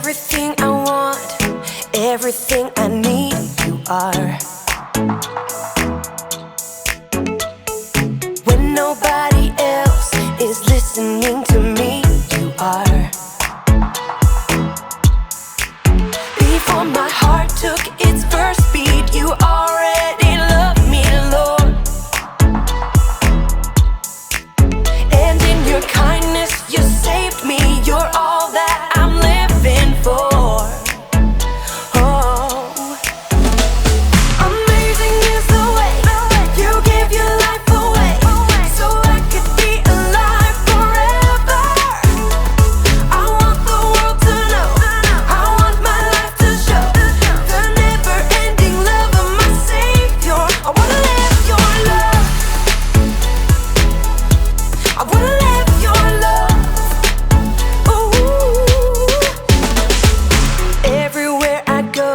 Everything I want, everything I need, you are. When nobody else is listening to me, you are. Before my heart took its first beat, you already loved me, Lord. And in your kindness, you saved me. You're all that I'm living for. Oh, amazing is the way you give your life away, so I could be alive forever. I want the world to know, I want my life to show the never-ending love of my Savior. I wanna live your love, I wanna live your love. Everywhere I go,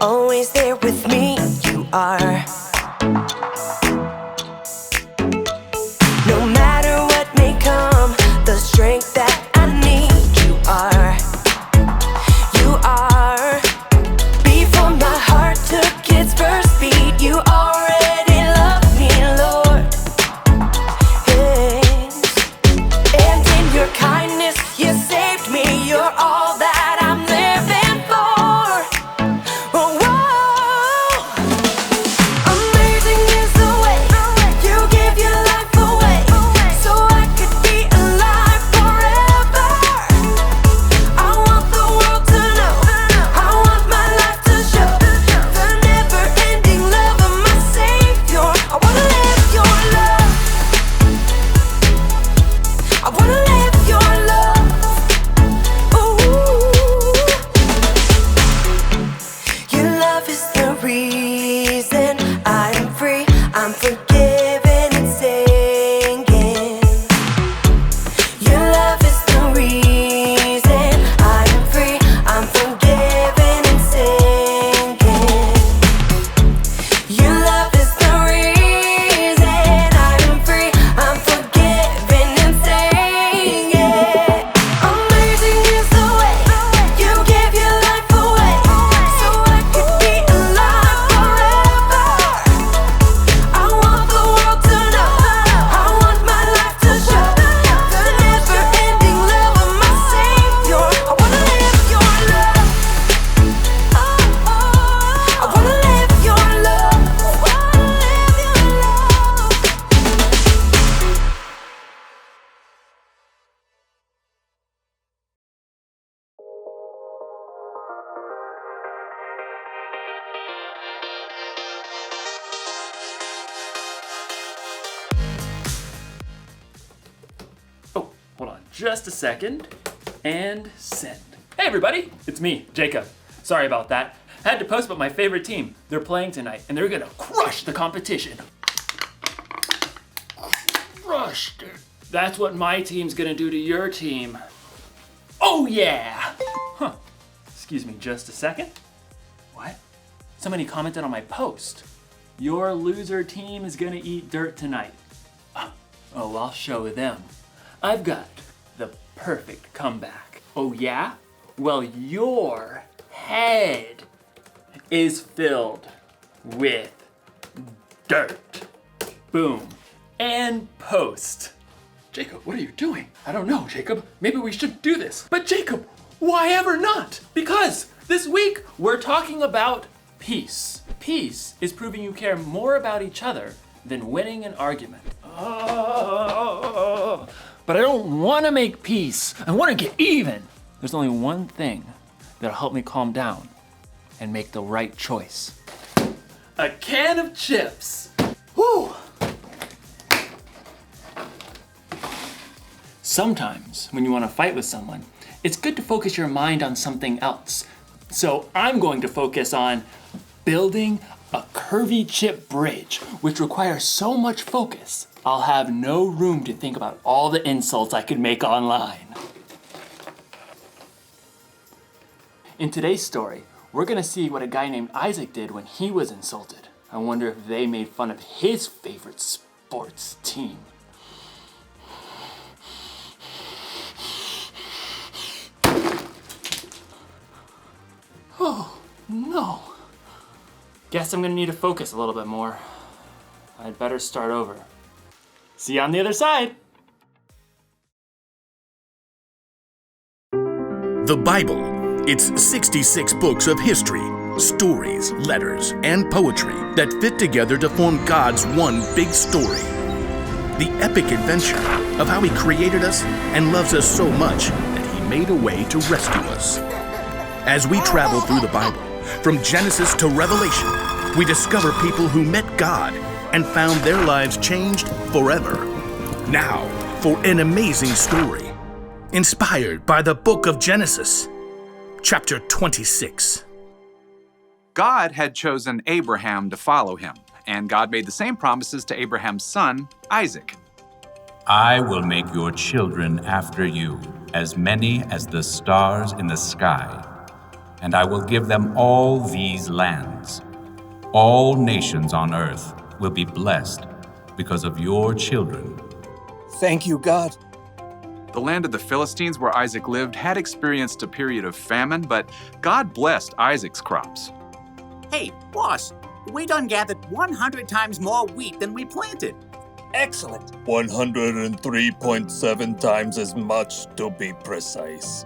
always there with me, you are. No matter what may come, the strength that I need, you are. You are. Before my heart took its first beat, you already loved me, Lord. Yes. And in your kindness, you saved me. You're all that I'm living for. Oh, whoa. Amazing is the way you give your life away, so I could be alive forever. I want the world to know, I want my life to show the never-ending love of my Savior. I wanna live your love, I wanna live your love. Ooh, your love is the reason I am free. I'm forgiven and singing. Your love is the reason I am free. I'm forgiven and singing. Your love is the reason I am free. I'm forgiven and singing. Amazing is the way you give your life away, so I could be alive forever. I want the world to know, I want my life to show the never-ending love of my Savior. I wanna live your love, I wanna live your love, I wanna live your love. Oh, hold on just a second. And send. Hey everybody, it's me, Jacob. Sorry about that. Had to post about my favorite team. They're playing tonight and they're gonna crush the competition. Crushed. That's what my team's gonna do to your team. Oh yeah! Huh. Excuse me just a second. What? Somebody commented on my post. Your loser team is gonna eat dirt tonight. Oh, I'll show them. I've got the perfect comeback. Oh yeah? Well, your head is filled with dirt. Boom. And post. Jacob, what are you doing? I don't know, Jacob. Maybe we should do this. But Jacob, why ever not? Because this week we're talking about peace. Peace is proving you care more about each other than winning an argument. But I don't want to make peace. I want to get even. There's only one thing that'll help me calm down and make the right choice. A can of chips. Whew. Sometimes when you want to fight with someone, it's good to focus your mind on something else. So I'm going to focus on building a curvy chip bridge, which requires so much focus, I'll have no room to think about all the insults I could make online. In today's story, we're gonna see what a guy named Isaac did when he was insulted. I wonder if they made fun of his favorite sports team. Oh, no. Guess I'm gonna need to focus a little bit more. I'd better start over. See you on the other side. The Bible. It's 66 books of history, stories, letters, and poetry that fit together to form God's one big story. The epic adventure of how He created us and loves us so much that He made a way to rescue us. As we travel through the Bible, from Genesis to Revelation, we discover people who met God and found their lives changed forever. Now, for an amazing story, inspired by the book of Genesis, chapter 26. God had chosen Abraham to follow him, and God made the same promises to Abraham's son, Isaac. I will make your children after you, as many as the stars in the sky, and I will give them all these lands. All nations on earth will be blessed because of your children. Thank you, God. The land of the Philistines where Isaac lived had experienced a period of famine, but God blessed Isaac's crops. Hey, boss, we done gathered 100 times more wheat than we planted. Excellent. 103.7 times as much to be precise.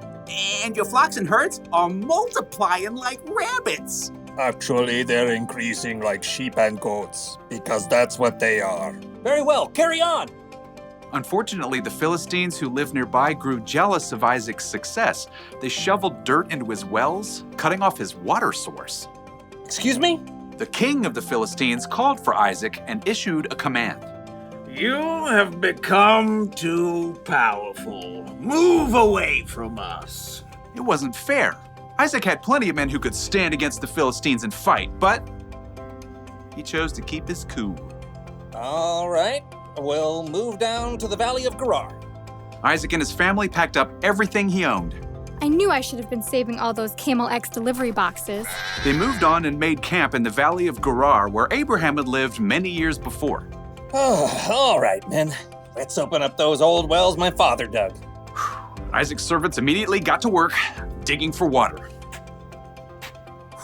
And your flocks and herds are multiplying like rabbits. Actually, they're increasing like sheep and goats, because that's what they are. Very well, carry on. Unfortunately, the Philistines who lived nearby grew jealous of Isaac's success. They shoveled dirt into his wells, cutting off his water source. Excuse me? The king of the Philistines called for Isaac and issued a command. You have become too powerful. Move away from us. It wasn't fair. Isaac had plenty of men who could stand against the Philistines and fight, but he chose to keep his cool. All right, we'll move down to the Valley of Gerar. Isaac and his family packed up everything he owned. I knew I should have been saving all those Camel X delivery boxes. They moved on and made camp in the Valley of Gerar, where Abraham had lived many years before. All right, men. Let's open up those old wells my father dug. Isaac's servants immediately got to work, digging for water.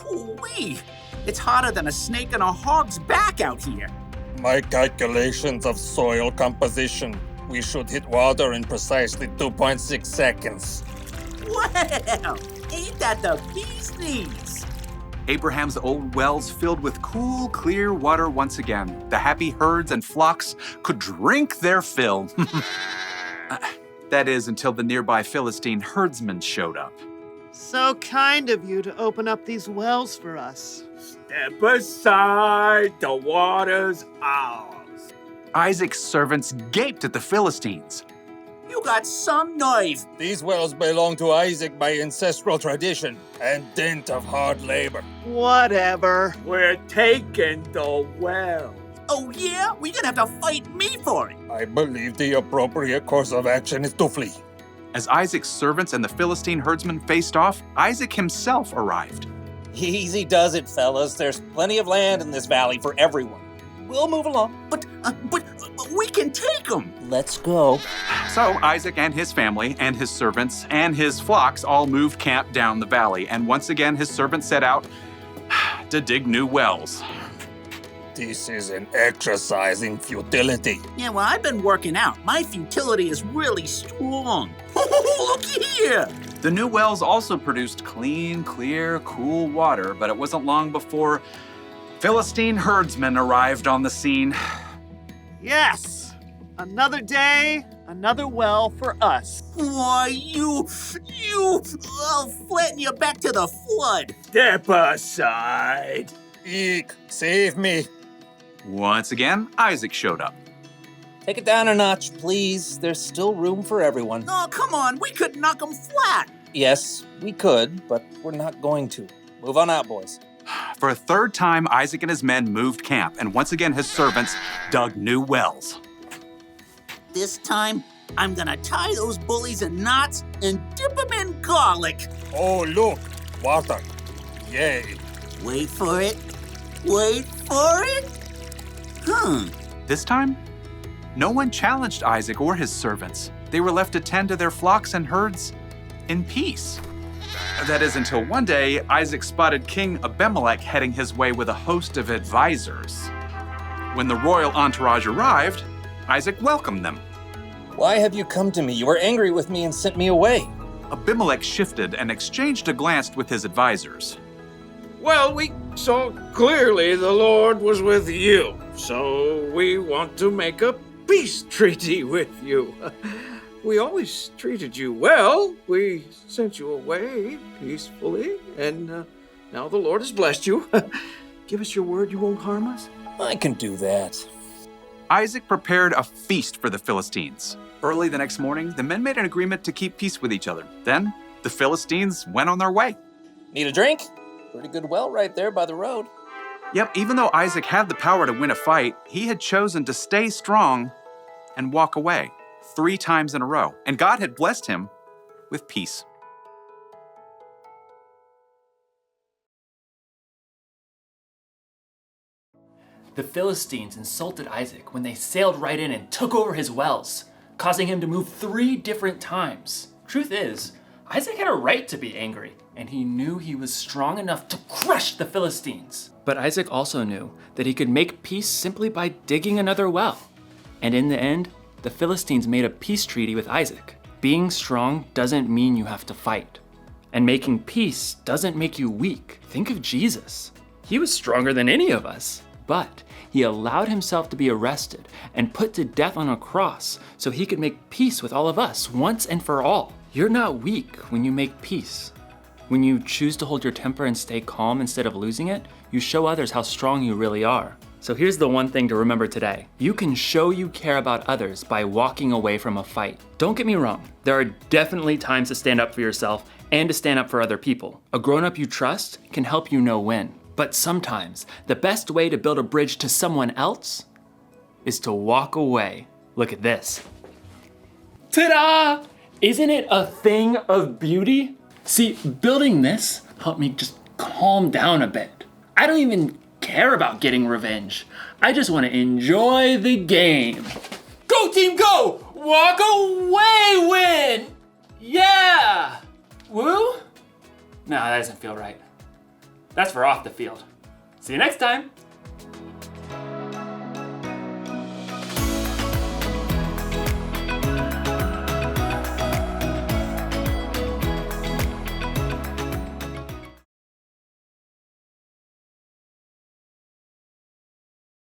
Whoo-wee! It's hotter than a snake in a hog's back out here. My calculations of soil composition. We should hit water in precisely 2.6 seconds. Well, ain't that the bee's knees? Abraham's old wells filled with cool, clear water once again. The happy herds and flocks could drink their fill. That is, until the nearby Philistine herdsmen showed up. So kind of you to open up these wells for us. Step aside, the water's ours. Isaac's servants gaped at the Philistines. You got some nerve. These wells belong to Isaac by ancestral tradition and dint of hard labor. Whatever. We're taking the well. Oh yeah? We're gonna have to fight me for it. I believe the appropriate course of action is to flee. As Isaac's servants and the Philistine herdsmen faced off, Isaac himself arrived. Easy does it, fellas. There's plenty of land in this valley for everyone. We'll move along. But we can take them. Let's go. So Isaac and his family and his servants and his flocks all moved camp down the valley, and once again his servants set out to dig new wells. This is an exercise in futility. Yeah, well, I've been working out. My futility is really strong. Look here! The new wells also produced clean, clear, cool water, but it wasn't long before Philistine herdsmen arrived on the scene. Yes! Another day, another well for us. Why, I'll flatten you back to the flood. Step aside. Eek, save me. Once again, Isaac showed up. Take it down a notch, please. There's still room for everyone. Oh, come on, we could knock them flat. Yes, we could, but we're not going to. Move on out, boys. For a third time, Isaac and his men moved camp, and once again his servants dug new wells. This time, I'm gonna tie those bullies in knots and dip them in garlic. Oh, look, water. Yay. Wait for it. Wait for it. This time, no one challenged Isaac or his servants. They were left to tend to their flocks and herds in peace. That is until one day, Isaac spotted King Abimelech heading his way with a host of advisors. When the royal entourage arrived, Isaac welcomed them. Why have you come to me? You were angry with me and sent me away. Abimelech shifted and exchanged a glance with his advisors. Well, we saw clearly the Lord was with you, so we want to make a peace treaty with you. We always treated you well. We sent you away peacefully, and now the Lord has blessed you. Give us your word you won't harm us. I can do that. Isaac prepared a feast for the Philistines. Early the next morning, the men made an agreement to keep peace with each other. Then, the Philistines went on their way. Need a drink? Pretty good well right there by the road. Yep, even though Isaac had the power to win a fight, he had chosen to stay strong and walk away 3 times in a row. And God had blessed him with peace. The Philistines insulted Isaac when they sailed right in and took over his wells, causing him to move 3 different times. Truth is, Isaac had a right to be angry, and he knew he was strong enough to crush the Philistines. But Isaac also knew that he could make peace simply by digging another well. And in the end, the Philistines made a peace treaty with Isaac. Being strong doesn't mean you have to fight. And making peace doesn't make you weak. Think of Jesus. He was stronger than any of us. But he allowed himself to be arrested and put to death on a cross so he could make peace with all of us once and for all. You're not weak when you make peace. When you choose to hold your temper and stay calm instead of losing it, you show others how strong you really are. So here's the one thing to remember today. You can show you care about others by walking away from a fight. Don't get me wrong, there are definitely times to stand up for yourself and to stand up for other people. A grown-up you trust can help you know when. But sometimes, the best way to build a bridge to someone else is to walk away. Look at this. Ta-da! Isn't it a thing of beauty? See, building this helped me just calm down a bit. I don't even care about getting revenge. I just want to enjoy the game. Go team, go! Walk away, win! Yeah! Woo? No, that doesn't feel right. That's for off the field. See you next time.